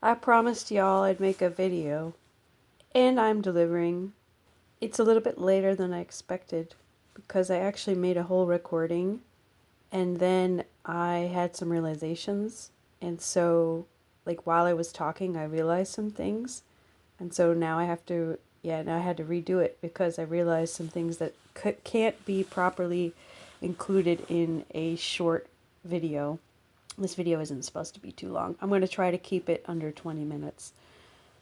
I promised y'all I'd make a video, and I'm delivering. It's a little bit later than I expected because I actually made a whole recording and then I had some realizations. And so, like, while I was talking, I realized some things. And so now I have to, now I had to redo it because I realized some things that can't be properly included in a short video. This video isn't supposed to be too long. I'm going to try to keep it under 20 minutes.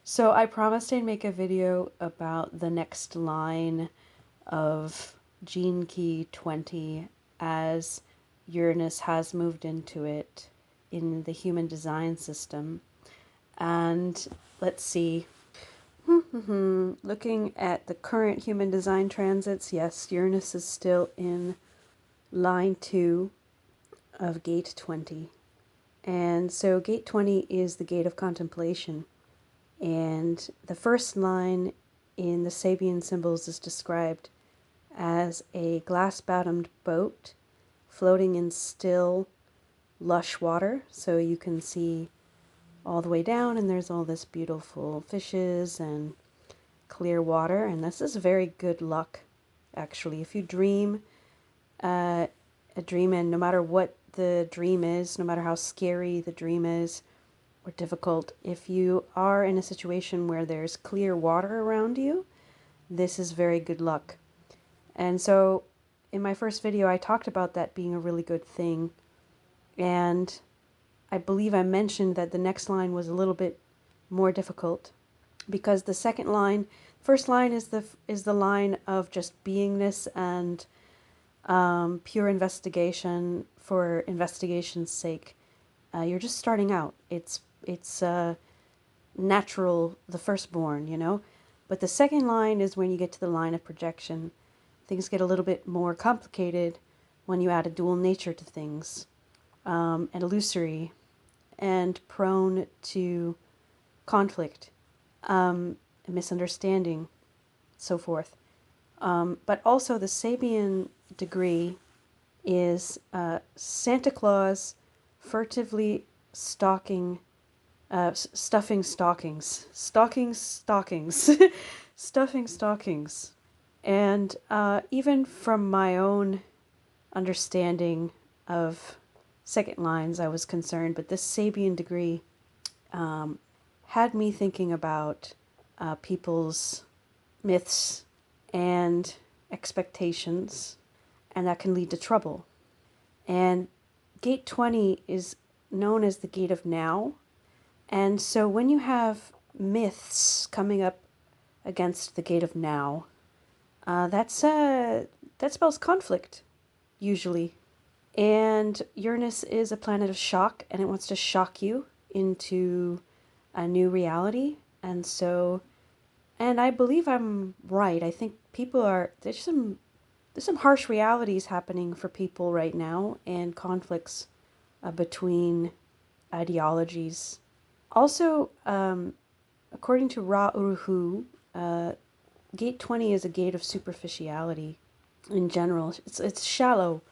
So I promised I'd make a video about the next line of gene key 20 as Uranus has moved into it in the human design system. And let's see. Looking at the current human design transits, yes, Uranus is still in line 2 of gate 20. And so gate 20 is the gate of contemplation. And the first line in the Sabian symbols is described as a glass-bottomed boat floating in still, lush water. So you can see all the way down, and there's all this beautiful fishes and clear water. And this is very good luck, actually. If you dream a dream, and no matter what the dream is, no matter how scary the dream is or difficult, if you are in a situation where there's clear water around you, this is very good luck. And so in my first video, I talked about that being a really good thing. And I believe I mentioned that the next line was a little bit more difficult because the first line is the line of just beingness and pure investigation for investigation's sake. You're just starting out. It's natural, the firstborn, you know. But the second line is when you get to the line of projection. Things get a little bit more complicated when you add a dual nature to things, and illusory, and prone to conflict, misunderstanding, so forth. But also the Sabian degree is Santa Claus furtively stuffing stockings, stuffing stockings. And even from my own understanding of second lines, I was concerned, but this Sabian degree had me thinking about people's myths and expectations, and that can lead to trouble. And gate 20 is known as the gate of now. And so when you have myths coming up against the gate of now, that spells conflict, usually. And Uranus is a planet of shock, and it wants to shock you into a new reality. And so, and I believe I'm right. I think there's some harsh realities happening for people right now, and conflicts between ideologies. Also, according to Ra Uruhu, gate 20 is a gate of superficiality in general. It's shallow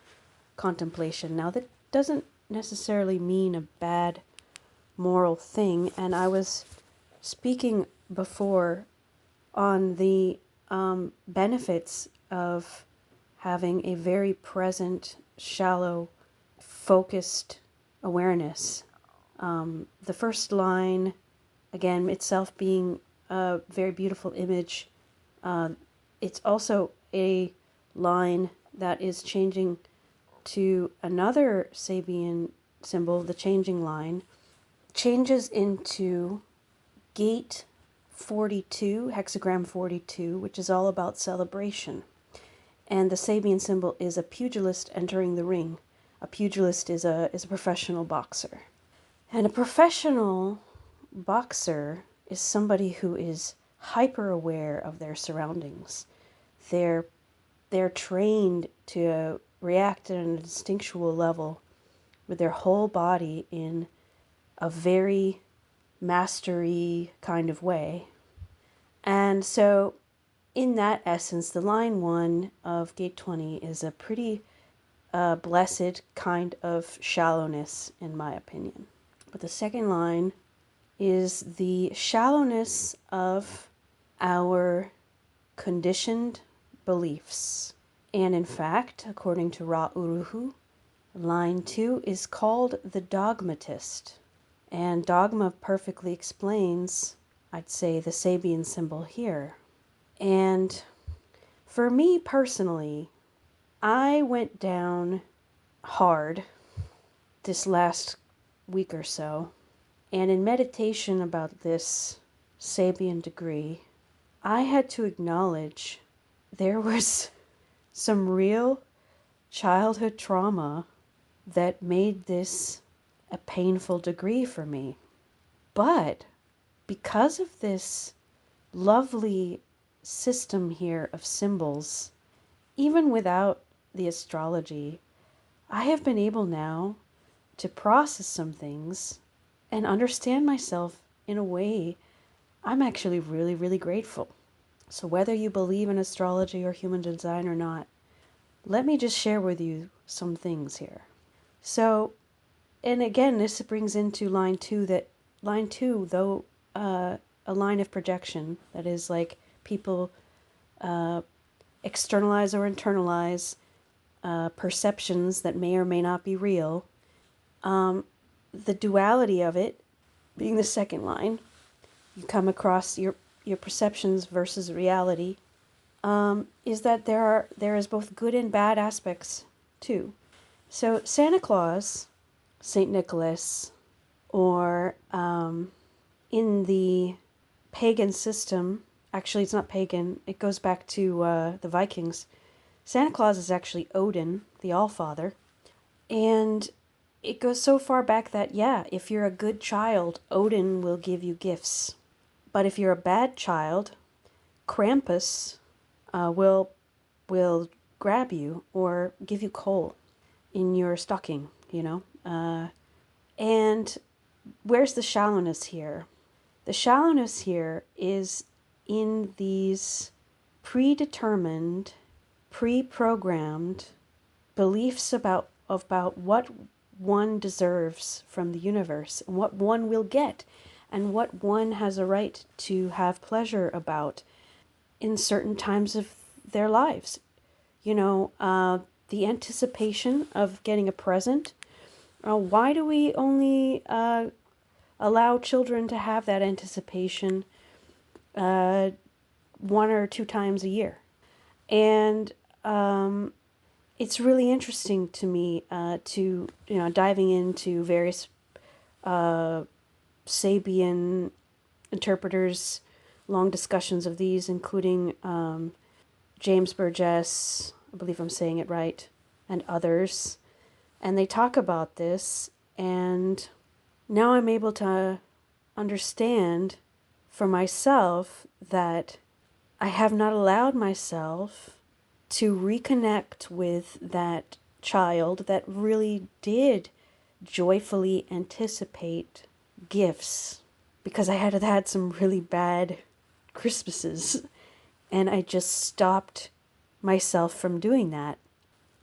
contemplation. Now, that doesn't necessarily mean a bad moral thing, and I was speaking before on the benefits of having a very present, shallow, focused awareness. The first line, again, itself being a very beautiful image. It's also a line that is changing to another Sabian symbol, the changing line, changes into gate 42, hexagram 42, which is all about celebration. And the Sabian symbol is a pugilist entering the ring. A pugilist is a professional boxer. And a professional boxer is somebody who is hyper aware of their surroundings. They're trained to react at an instinctual level with their whole body in a very mastery kind of way. And so in that essence, the line 1 of gate 20 is a pretty blessed kind of shallowness, in my opinion. But the second line is the shallowness of our conditioned beliefs. And in fact, according to Ra Uruhu, line 2 is called the dogmatist. And dogma perfectly explains, I'd say, the Sabian symbol here. And for me personally, I went down hard this last week or so. And in meditation about this Sabian degree, I had to acknowledge there was some real childhood trauma that made this a painful degree for me. But because of this lovely system here of symbols, even without the astrology, I have been able now to process some things and understand myself in a way I'm actually really, really grateful. So whether you believe in astrology or human design or not, let me just share with you some things here. So, and again, this brings into line 2, that line 2, though a line of projection, that is like people externalize or internalize perceptions that may or may not be real, the duality of it being the second line, you come across your perceptions versus reality, is that there is both good and bad aspects too. So Santa Claus, Saint Nicholas, or in the pagan system, actually it's not pagan, it goes back to the Vikings. Santa Claus is actually Odin, the Allfather, and it goes so far back that, yeah, if you're a good child, Odin will give you gifts. But if you're a bad child, Krampus will grab you or give you coal in your stocking, you know. And where's the shallowness here? The shallowness here is in these predetermined, pre-programmed beliefs about what one deserves from the universe, and what one will get, and what one has a right to have pleasure about in certain times of their lives. You know, the anticipation of getting a present. Why do we only allow children to have that anticipation 1 or 2 times a year? And it's really interesting to me to, you know, diving into various Sabian interpreters, long discussions of these, including James Burgess, I believe I'm saying it right, and others. And they talk about this, and now I'm able to understand for myself that I have not allowed myself to reconnect with that child that really did joyfully anticipate gifts, because I had some really bad Christmases, and I just stopped myself from doing that.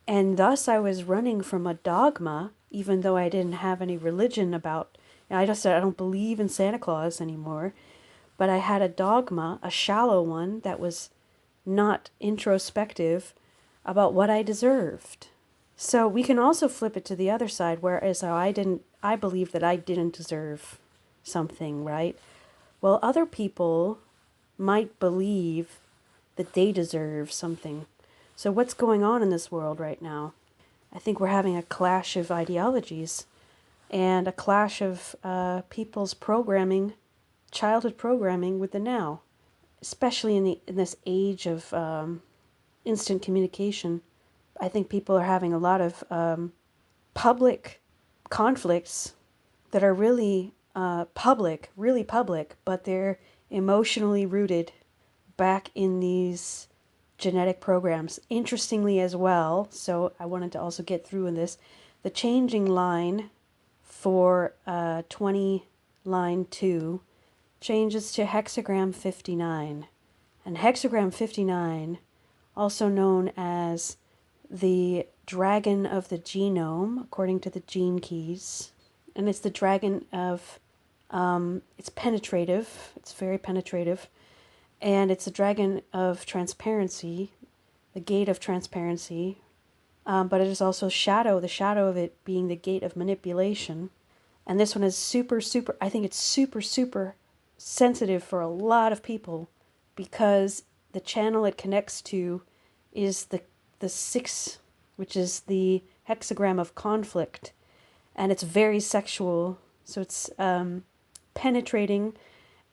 And thus I was running from a dogma, even though I didn't have any religion about, I just said I don't believe in Santa Claus anymore, but I had a dogma, a shallow one, that was not introspective about what I deserved. So we can also flip it to the other side, whereas I believe that I didn't deserve something, right? Well, other people might believe that they deserve something. So what's going on in this world right now? I think we're having a clash of ideologies and a clash of people's programming, childhood programming with the now, especially in this age of instant communication. I think people are having a lot of public conflicts that are really public, but they're emotionally rooted back in these genetic programs. Interestingly as well, so I wanted to also get through in this, the changing line for 20 line 2 changes to hexagram 59. And hexagram 59, also known as the dragon of the genome, according to the gene keys, and it's the dragon of It's penetrative. It's very penetrative. And it's a dragon of transparency, the gate of transparency. But it is also shadow, the shadow of it being the gate of manipulation. And this one is I think it's super sensitive for a lot of people because the channel it connects to is the 6, which is the hexagram of conflict. And it's very sexual. So it's penetrating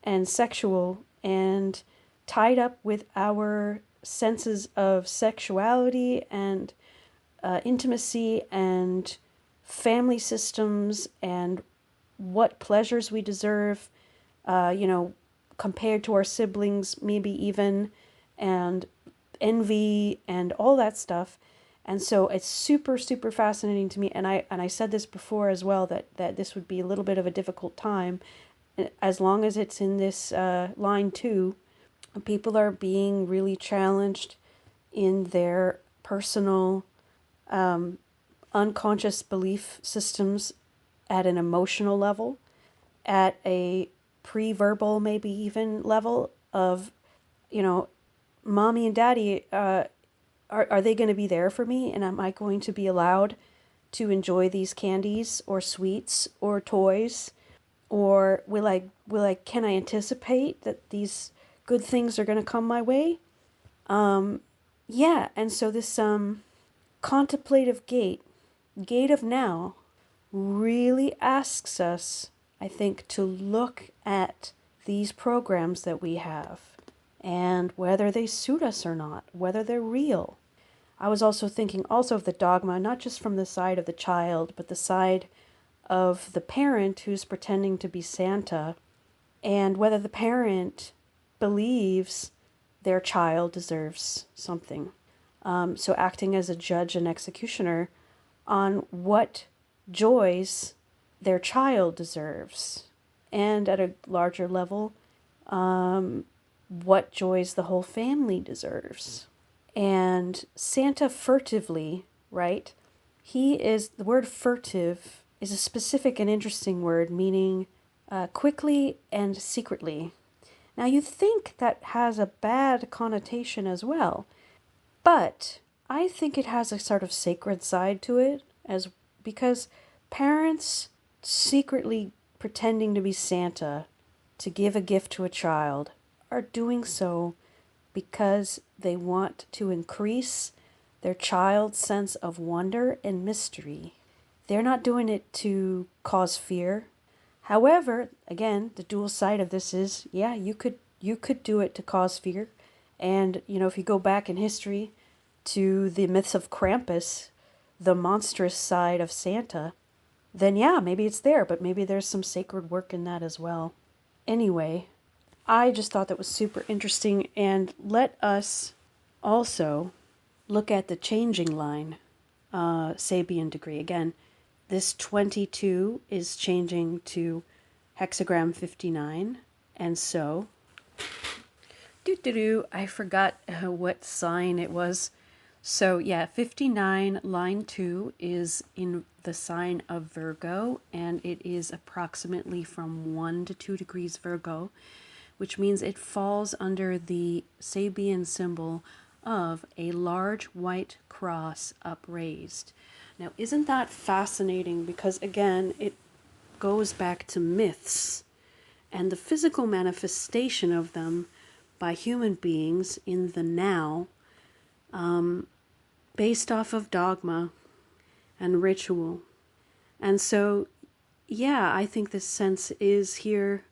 and sexual and tied up with our senses of sexuality and intimacy and family systems and what pleasures we deserve, compared to our siblings, maybe even, and envy and all that stuff. And so it's super fascinating to me. And I said this before as well, that this would be a little bit of a difficult time. As long as it's in this line 2, people are being really challenged in their personal unconscious belief systems at an emotional level, at a pre-verbal maybe even level of, mommy and daddy, are they going to be there for me? And am I going to be allowed to enjoy these candies or sweets or toys? Or can I anticipate that these good things are going to come my way? Yeah, and so this contemplative gate of now, really asks us, I think, to look at these programs that we have and whether they suit us or not, whether they're real. I was also thinking of the dogma, not just from the side of the child, but the side of the parent who's pretending to be Santa, and whether the parent believes their child deserves something. So acting as a judge and executioner on what joys their child deserves, and at a larger level, what joys the whole family deserves. And Santa furtively, right? The word furtive is a specific and interesting word meaning quickly and secretly. Now you think that has a bad connotation as well, but I think it has a sort of sacred side to it, because parents secretly pretending to be Santa to give a gift to a child are doing so because they want to increase their child's sense of wonder and mystery. They're not doing it to cause fear. However, again, the dual side of this is, yeah, you could do it to cause fear. And, if you go back in history to the myths of Krampus, the monstrous side of Santa, then yeah, maybe it's there, but maybe there's some sacred work in that as well. Anyway, I just thought that was super interesting, and let us also look at the changing line, Sabian degree. Again, this 22 is changing to hexagram 59, and so, I forgot what sign it was. So yeah, 59 line 2 is in the sign of Virgo, and it is approximately from 1 to 2 degrees Virgo, which means it falls under the Sabian symbol of a large white cross upraised. Now, isn't that fascinating? Because again, it goes back to myths and the physical manifestation of them by human beings in the now, based off of dogma and ritual. And so, yeah, I think this sense is here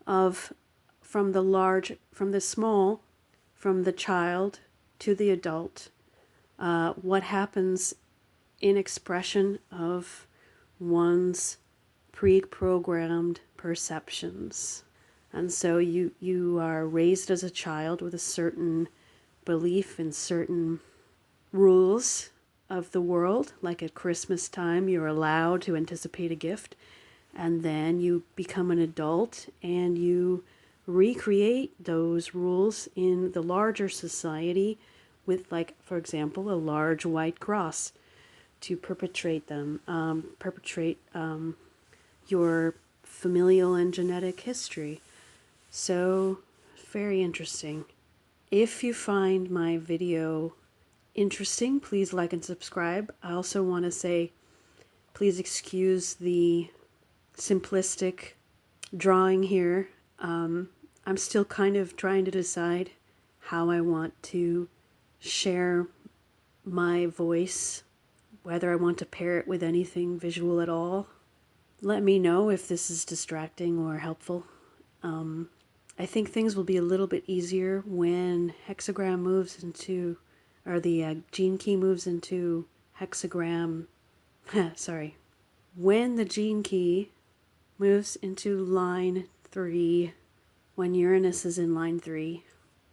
of from the small, from the child to the adult, what happens in expression of one's pre-programmed perceptions. And so you are raised as a child with a certain belief in certain rules of the world, like at Christmas time you're allowed to anticipate a gift, and then you become an adult and you recreate those rules in the larger society with, like, for example, a large white cross to perpetrate your familial and genetic history. So, very interesting. If you find my video interesting, please like and subscribe. I also want to say, please excuse the simplistic drawing here. I'm still kind of trying to decide how I want to share my voice, whether I want to pair it with anything visual at all. Let me know if this is distracting or helpful. I think things will be a little bit easier when hexagram moves into, or the gene key moves into hexagram, sorry. When the gene key moves into line 3, when Uranus is in line 3,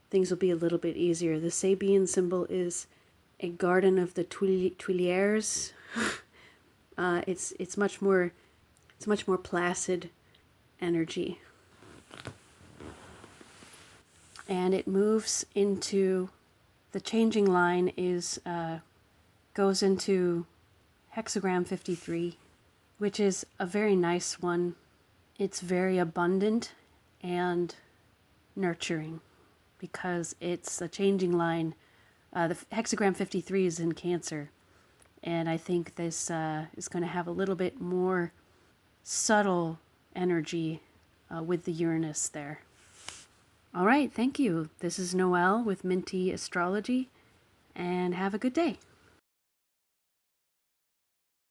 things will be a little bit easier. The Sabian symbol is a garden of the Tuileries. It's much more placid energy. And it moves into, the changing line is goes into hexagram 53, which is a very nice one. It's very abundant and nurturing because it's a changing line. The hexagram 53 is in Cancer, and I think this is going to have a little bit more subtle energy with the Uranus there. All right, thank you. This is Noelle with Minty Astrology, and have a good day.